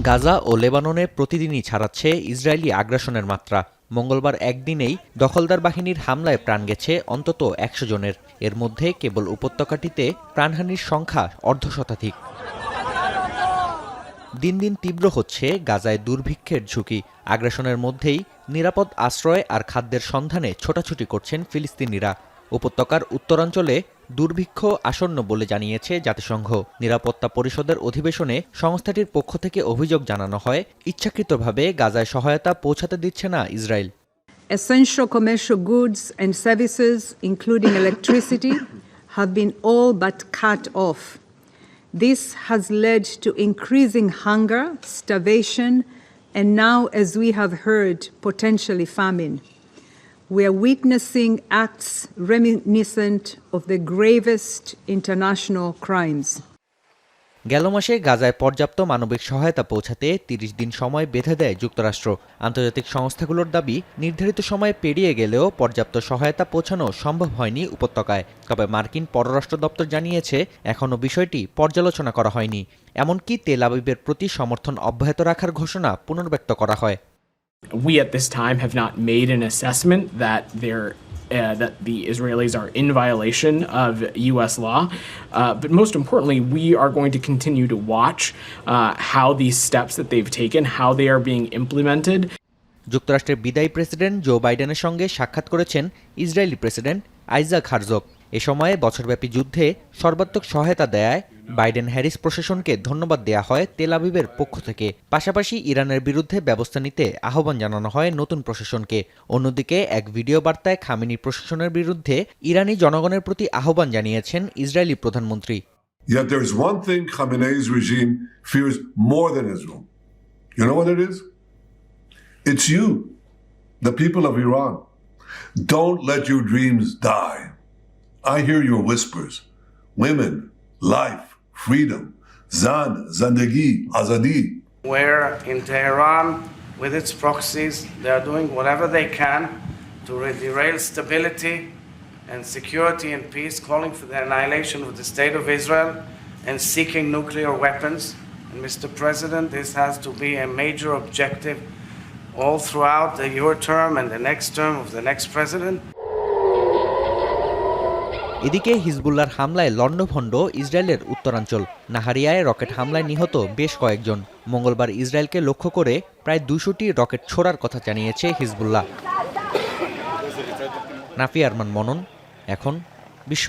গাজা ও লেবাননে প্রতিদিনই ছাড়াচ্ছে ইসরায়েলি আগ্রাসনের মাত্রা। মঙ্গলবার একদিনেই দখলদার বাহিনীর হামলায় প্রাণ গেছে অন্তত ১০০ জনের। এর মধ্যে কেবল উপত্যকাটিতে প্রাণহানির সংখ্যা অর্ধশতাধিক। দিন দিন তীব্র হচ্ছে গাজায় দুর্ভিক্ষের ঝুঁকি। আগ্রাসনের মধ্যেই নিরাপদ আশ্রয় আর খাদ্যের সন্ধানে ছোটাছুটি করছেন ফিলিস্তিনিরা। উপত্যকার উত্তরাঞ্চলে দুর্ভিক্ষ আসন্ন বলে জানিয়েছে জাতিসংঘ। নিরাপত্তা পরিষদের অধিবেশনে সংস্থাটির পক্ষ থেকে অভিযোগ জানানো হয়, ইচ্ছাকৃতভাবে গাজায় সহায়তা পৌঁছাতে দিচ্ছে না Israel. Essential commercial goods and services, including electricity, have been all but cut off. This has led to increasing hunger, starvation, and now, as we have heard, potentially famine. We are witnessing acts reminiscent of the gravest international crimes. গেল মাসে গাজায় পর্যাপ্ত মানবিক সহায়তা পৌঁছাতে ৩০ দিন সময় বেঁধে দেয় যুক্তরাষ্ট্র। আন্তর্জাতিক সংস্থাগুলোর দাবি, নির্ধারিত সময় পেরিয়ে গেলেও পর্যাপ্ত সহায়তা পৌঁছানো সম্ভব হয়নি উপত্যকায়। তবে মার্কিন পররাষ্ট্র দপ্তর জানিয়েছে, এখনও বিষয়টি পর্যালোচনা করা হয়নি। এমনকি তেল আবিবের প্রতি সমর্থন অব্যাহত রাখার ঘোষণা পুনর্ব্যক্ত করা হয়। We at this time have not made an assessment that that the Israelis are in violation of U.S. law. But most importantly, we are going to continue to watch how these steps that they've taken, how they are being implemented. যুক্তরাষ্ট্রের বিদায়ী president Joe বাইডেনের সঙ্গে সাক্ষাৎ করেছেন Israeli president Isaac হারজগ। এ সময়ে বছরব্যাপী যুদ্ধে সর্বাত্মক সহায়তা দেয়ায় বাইডেন হ্যারিস প্রশাসনকে ধন্যবাদ দেয়া হয় তেল আবিবের পক্ষ থেকে। পাশাপাশি ইরানের বিরুদ্ধে ব্যবস্থা নিতে আহ্বান জানানো হয় নতুন প্রশাসনকে। অন্যদিকে এক ভিডিও বার্তায় খামেনি প্রশাসনের বিরুদ্ধে ইরানি জনগণের প্রতি আহ্বান জানিয়েছেন ইসরায়েলি প্রধানমন্ত্রী। Yet there is one thing Khamenei's regime fears more than Israel. You know what it is? It's you, the people of Iran. Don't let your dreams die. I hear your whispers. Women, life, freedom, zan, zandagi, azadi. Where in Tehran, with its proxies, they are doing whatever they can to derail stability and security and peace, calling for the annihilation of the state of Israel and seeking nuclear weapons. And Mr. President, this has to be a major objective all throughout your term and the next term of the next president. এদিকে হিজবুল্লাহর হামলায় লণ্ডভণ্ড ইসরায়েলের উত্তরাঞ্চল। নাহারিয়ায় rocket হামলায় নিহত বেশ কয়েকজন। মঙ্গলবার ইসরায়েলকে লক্ষ্য করে প্রায় ২০০টি রকেট ছোড়ার কথা জানিয়েছে হিজবুল্লাহ। নাফি আরমান মনন, এখন বিশ্ব।